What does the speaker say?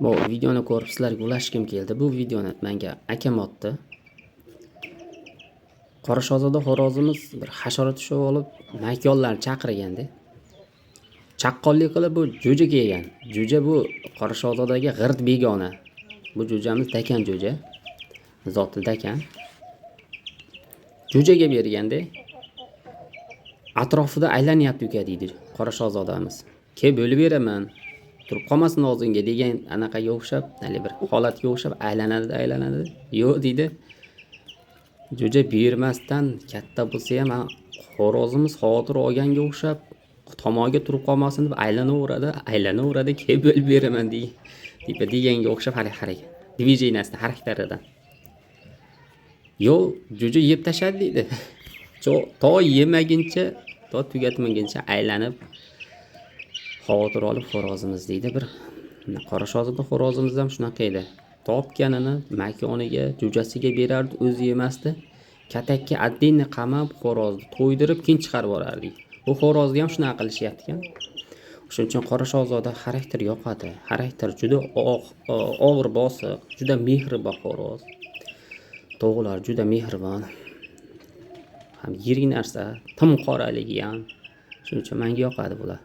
Bu videoni ko'rib sizlarga ulashgim keldi. Bu videoni menga akam otdi. Qora shahzoda xo'rozimiz bir hasharot tushib olib, makyonlarni chaqirganda. Chaqqonlik qilib bu jo'ja kelgan. Jo'ja bu qora shahzodaga g'irt begona. Bu jo'jamiz Dakan jo'ja. Zoti Dakan. Jo'jaga berganda atrofida aylanyapti uka deydi qora shahzodamiz. Ke bo'lib beraman. Turib qolmasin og'zingga degan anaqaga o'xshab, hali bir holatga o'xshab aylanadi. Yo'q deydi. Jo'ja bermasdan katta bo'lsa ham xo'rozimiz xavotir olganga o'xshab tomoga turib qolmasin deb aylanaveradi, ke bo'lib beraman deganga o'xshab harakat. Dvijeniyadan haraktaridan. Yo'q, jo'ja yeb tashladi deydi. To yemaguncha, to tugatmaguncha aylanib xavotir olib xo'rozimiz deydi bir qora shahzoda xo'rozimiz ham shunaqa edi. Topganini makoniga, jo'jasiga berardi, o'zi yemasdi. Katakka отдельно qamab xo'rozni to'ydirib keyin chiqarib yuborardi. Bu xo'rozni ham shunaqa qilishyapti ekan. Shuning uchun qora shahzoda xarakter yoqadi. Xarakter juda og'ir bosiq, juda mehribon xo'roz. Tog'lar juda mehribon. Ham yirik narsa, tim qoraligi ham. Shuning uchun menga yoqadi bular.